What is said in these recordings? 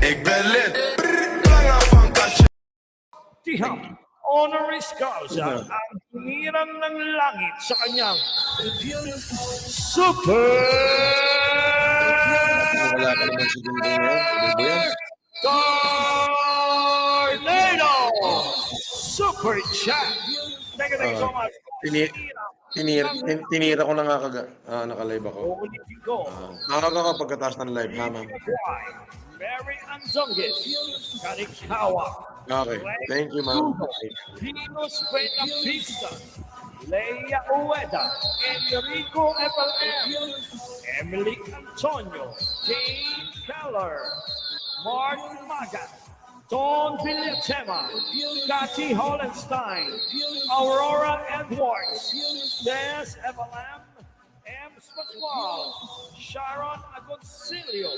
Ik ben lid. Lange van Katje. Tiham, honoris causa ang hinirang ng langit sa kanyang super Wala ka naman siguro ngayon. tornado super chat. Thank you so much. Tinira ko na nga naka-live ako. Uulitin ko. Nakaka ka pagkataas ng live, ha, ma'am? Mary Anzonges, Karikawa. Okay. Thank you, ma'am. Venus Pista, Leia Ueda, Enrico FLM, Emily Antonio, Jane Keller, Mark Magat, Don Villatema, Kati Hollenstein, Aurora Edwards, Des FLM, M. Pascual, Sharon Agoncillo,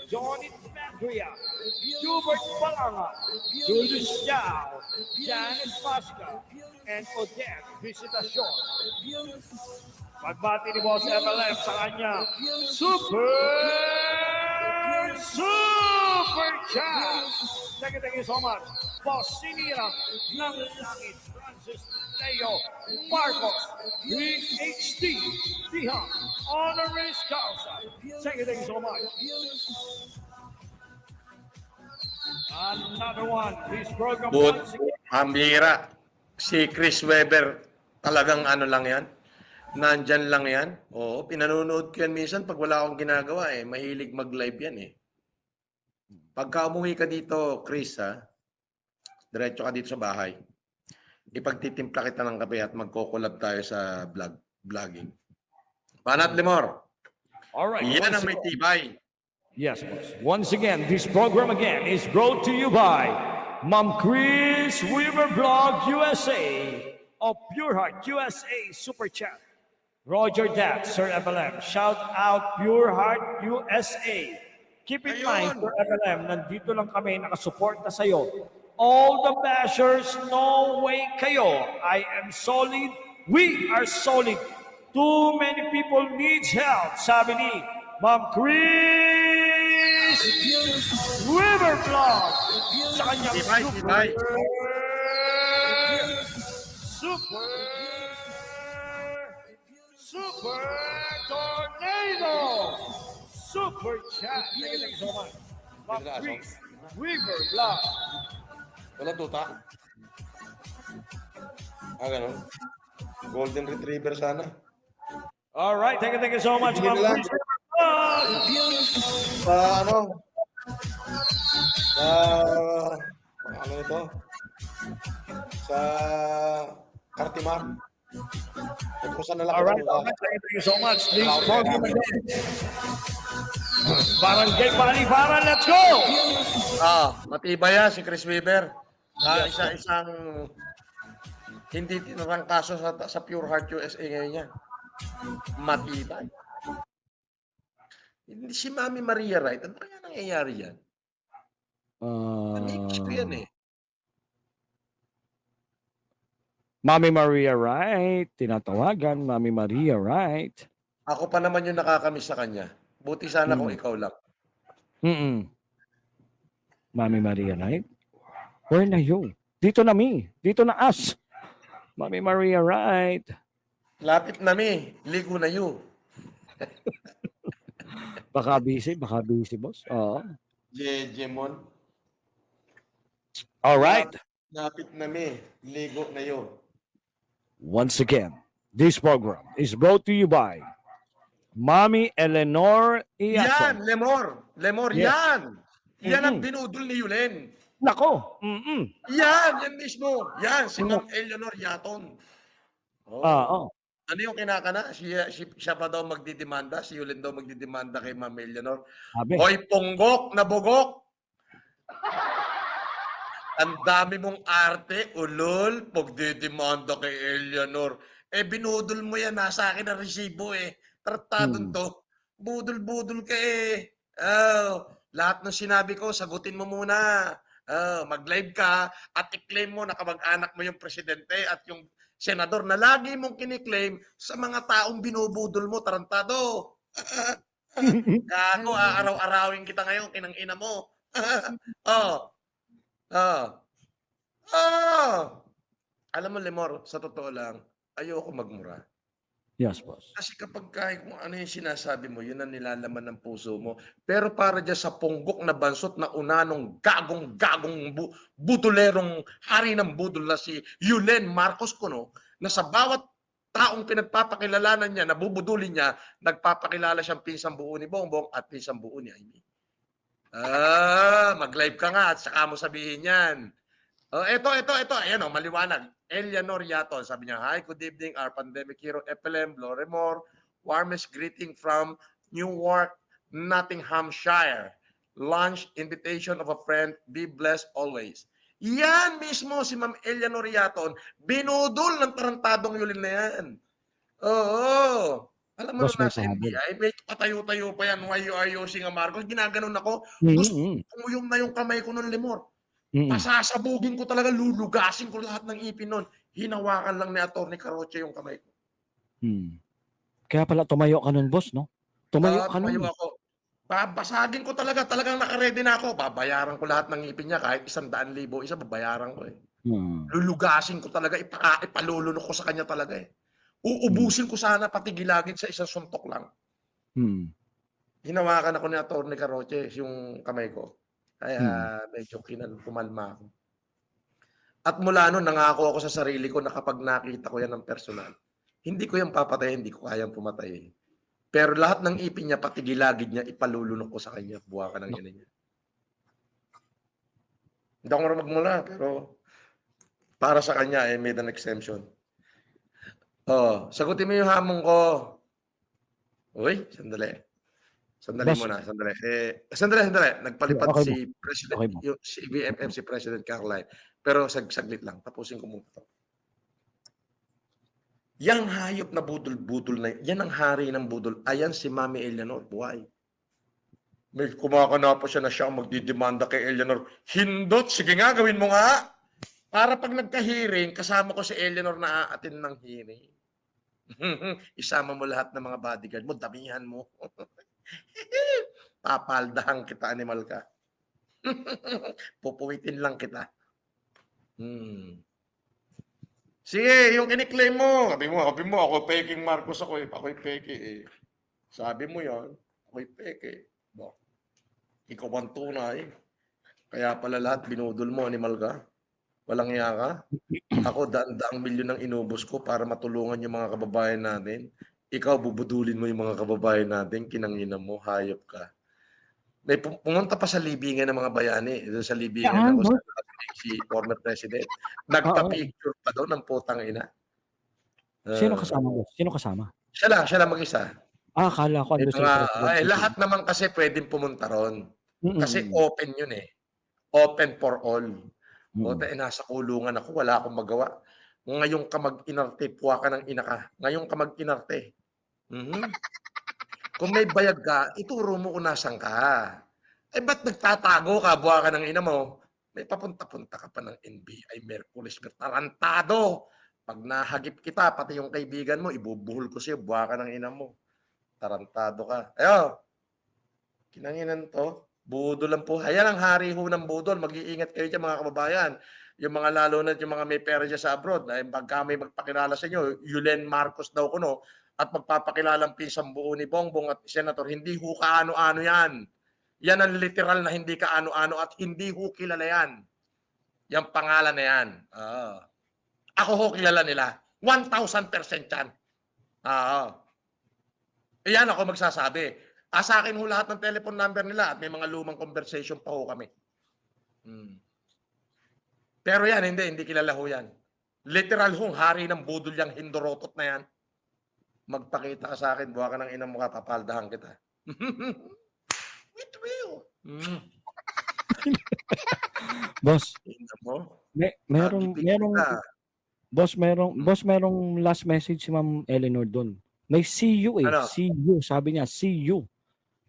Johnny Magria, Hubert Balanga, Julius Yao, Janice Pasca, and Odette Visitacion. Pagbati ni Boss FLM sa kanya, Super Chat! Thank you so much. Boss Sinirang ng Langit, Francis Leo Marcos, Rick HD, Tiham, honoris causa. Thank you so much. Another one. This program once again. Ambira. Si Chris Weber, talagang ano lang yan? Nandyan lang yan? Oo, pinanonood ko yan minsan pag wala akong ginagawa eh. Mahilig mag-live yan eh. Pagka umuwi ka dito, Chris, ha? Diretso ka dito sa bahay. Ipagtitimpla kita ng kape at magko-collab tayo sa vlogging. Panat Limor. All right. Yan ang may tibay. Yes, boss. Once again, this program again is brought to you by Ma'am Chris Weaver Blog USA of Pure Heart USA Super Chat. Roger Dat, Sir FLM. Shout out Pure Heart USA. Keep in mind, Sir FLM, nandito lang kami nakasuporta sa iyo. All the bashers, no way kayo. I am solid. We are solid. Too many people needs help. Sabi ni Ma'am Chris Weaver Vlog sa kanyang super tornado super chat. Thank you so much. Ma'am Chris Weaver Vlog. Wala tuta. Ganun. Golden Retriever sana. All right, thank you so much, Ma'am Chris Weaver Vlog. Ano ito? Sa Cartimar. All right, thank you so much. Please program again. Barangay Paliparan, let's go! Matibay yan si Chris Weaver. Isang hindi tinurang kaso sa Pure Heart USA ngayon yan. Matibay. Hindi si Mami Maria Wright. Ano kaya nangyayari yan? Nanikis ko yan eh. Mami Maria Wright, tinatawagan, Mami Maria Wright. Ako pa naman yung nakakamiss sa kanya. Buti sana kung ikaw lang. Mami Maria Wright? Where na you? Dito na me. Dito na us. Mami Maria Wright. Lapit na mi. Ligo na you. Baka busy, boss. Oo. Jejemon. All right. Lapit na mi. Ligo na you. Once again, this program is brought to you by Mami Eleanor Iason. Yan, Lemor, Yes. yan. Yan ang binudol ni Yulen. Nako. Yan mismo. Yan, si Ma'am Eleanor Yaton. Oo. Ano yung kinakana? Siya pa daw magdidemanda? Si Yulen daw magdidemanda kay Ma'am Eleanor? Sabi. Hoy, punggok na bugok! Ang dami mong arte, ulol, pagdidemanda kay Eleanor. Binudol mo yan, nasa akin ang resibo Tratadon to. Budol-budol ka lahat ng sinabi ko, sagutin mo muna. Mag-live ka at i-claim mo na kamag-anak mo yung presidente at yung senador na lagi mong kiniklaim sa mga taong binubudol mo, tarantado. Kako, araw-arawin kita ngayon, kinang ina mo. Oo. Oo. Oo. Alam mo, Lemor, sa totoo lang, ayoko magmura. Yes, boss. Kasi kapagka kung ano yung sinasabi mo, yun ang nilalaman ng puso mo. Pero para diyan sa punggok na bansot na unanong gagong-gagong butulerong hari ng budol na si Yulen Marcos Kuno, na sa bawat taong pinagpapakilalanan niya, nabubudulin niya, nagpapakilala siyang pinsang buo ni Bongbong at pinsang buo ni Amy. Mag-live ka nga at saka mo sabihin yan. Oh, ito. Ayan oh, maliwanag. Eleanor Yaton, sabi niya, "Hi, good evening, our pandemic hero, FLM, Loremore. Warmest greeting from Newark, Nottinghamshire. Lunch invitation of a friend. Be blessed always." Yan mismo si Ma'am Eleanor Yaton, binudol ng tarantadong Yulin na yan. Oo. Alam mo Boss, nung may nasa pahabol. NBI, may patayo-tayo pa yan, "Why you are using a Marcos?" Ginaganon ako. Gusto Mm, kumuyom na yung kamay ko nun, Lemor. mm, Pasasabugin ko talaga, lulugasin ko lahat ng ipin nun. Hinawakan lang ni Atty. Caroche yung kamay ko. mm. Kaya pala tumayo ka nun, boss, no? Tumayo ka Tumayo nun. ako. Babasagin ko talaga, talagang naka-ready na ako. Babayaran ko lahat ng ngipin niya, kahit 100,000 isa, babayaran ko eh. Hmm, Lulugasin ko talaga, ipalulunok ko sa kanya talaga eh. hmm, Uubusin ko sana pati gilagid sa isang suntok lang. hmm, Hinawakan ako ni Atty. Caroche yung kamay ko. hmm. Kaya medyo pumalma ako. At mula nun, nangako ako sa sarili ko na kapag nakita ko yan ng personal, hindi ko yan papatayin, hindi ko kayang pumatay. Pero lahat ng ipin niya, pati gilagid niya, ipalulunok ko sa kanya. Buha ka ng ina niya. Hindi ako marunong magmula, pero para sa kanya, I made an exemption. Sagutin mo yung hamon ko. Uy, sandali. Sandali Boss, muna, sandali. Sandali. Nagpalipad okay si ba? President, Okay ba? si BFF, si President Carline. Pero saglit lang, tapusin ko muna ito. Yang hayop na budol-budol na yan ang hari ng budol. Ayan si Mami Eleanor, buhay. May kumakanapa siya na siya ang magdidemanda kay Eleanor. Hindot, sige nga, gawin mo nga. Para pag nagka-hearing, kasama ko si Eleanor na aatin ng hearing. Isama mo lahat ng mga bodyguard mo, damihan mo. Papaldahan kita, animal ka. Pupuwitin lang kita. Sige, yung kiniklaim mo. Sabi mo, ako peking Marcos ako eh. Ako'y peke eh. Sabi mo yan, ako'y peke. Ba? Ikaw ang tunay. Kaya pala lahat binudol mo, animal ka. Walang iya ka. Ako, daan-daang milyon ang inubos ko para matulungan yung mga kababayan natin. Ikaw, bubudulin mo yung mga kababayan natin. Kinanginan mo, hayop ka. May pumunta pa sa libingan ng mga bayani. Doon sa libingan Saan, ako sa boss? si former president. Oo. Nagpa-picture pa doon ng putang ina. Sino Uh, kasama, boss? Sino kasama? siya lang mag-isa. Akala ko May andun si mga, President. lahat naman kasi pwedeng pumunta ron. Kasi Mm, open yun eh. Open for all. mm. Nasa kulungan ako, wala akong magawa. Ngayon ka mag-inarte, puwa ka ng ina ka. Ngayon ka mag-inarte. Kung may bayad ka, ituro mo kung nasan ka. Ba't nagtatago ka, buha ka ng ina mo? May papunta-punta ka pa ng NBI, Merkulis, tarantado. Pag nahagip kita, pati yung kaibigan mo, ibubuhol ko sa'yo, buha ka ng ina mo. Tarantado ka. Kinanginan to. Budol lang po. Ayan ang hari ho ng budol. Mag-iingat kayo dyan mga kababayan. Yung mga lalo na yung mga may pera dyan sa abroad, na pagka may magpakilala sa inyo, Yulen Marcos daw kuno, at magpapakilalang pinsang buo ni Bongbong at Senator, hindi ho kaano-ano yan. Yan ang literal na hindi kaano-ano at hindi ho kilala yan. Yung pangalan na yan. Ako ho kilala nila. 1,000% yan. Iyan ako magsasabi. Sa akin ho lahat ng telephone number nila at may mga lumang conversation pa ho kami. Pero yan, hindi kilala ho yan. Literal hong hari ng budol yang hindorotot na yan. Magpakita ka sa akin, buha ka ng inang mukha, papaldahan kita. With will. Boss, Ina mo. merong, boss, merong last message si Ma'am Eleanor doon. May see you eh. Ano? See you. Sabi niya, see you.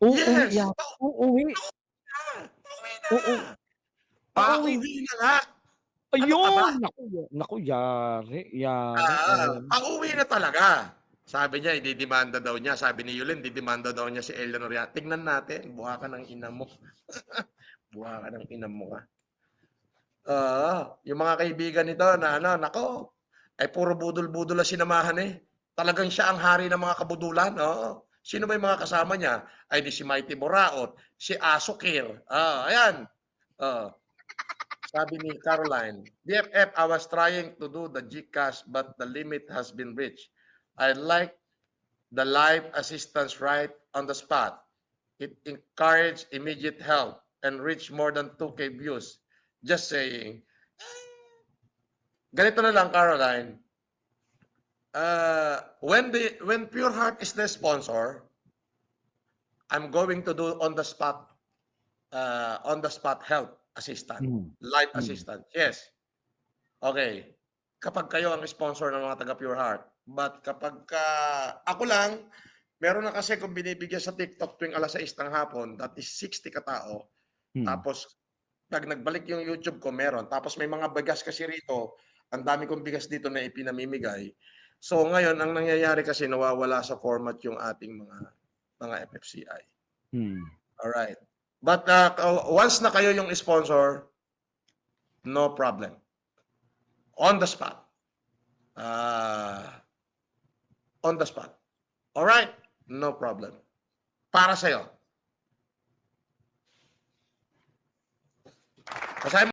Uuwi Yes! yata. Uuwi. Pauwi na! Oo. Pauwi na nga! Ano ka ba? Ayun! Naku, yari. Pauwi na talaga. Sabi niya, ididemanda daw niya. Sabi ni Yulen, didemanda daw niya si Eleanor. Tingnan natin. Buha ka ng ina mo. Buha ka ng ina mo ka. Yung mga kaibigan nito na ano, nako, ay puro budol-budol na sinamahan eh. Talagang siya ang hari ng mga kabudulan. Oo. Sino ba yung mga kasama niya? Ay di si Mighty Boraot, si Asokir. Ayan. Sabi ni Caroline, BFF, I was trying to do the GCash but the limit has been reached. I like the live assistance right on the spot. It encouraged immediate help and reached more than 2K views. Just saying. Ganito na lang, Caroline. When Pure Heart is the sponsor, I'm going to do on the spot help assistant, live assistant. Yes. Okay. Kapag kayo ang sponsor ng mga taga Pure Heart. But kapag ako lang, meron na kasi kung binibigyan sa TikTok tuwing alas 6 ng hapon, that is 60 katao. Tapos, pag nagbalik yung YouTube ko, meron. Tapos may mga bigas kasi rito, ang dami kong bigas dito na ipinamimigay. So ngayon, ang nangyayari kasi nawawala sa format yung ating mga FFCI. Alright. But once na kayo yung sponsor, no problem. On the spot. On the spot. Alright? No problem. Para sa'yo. Basahin mo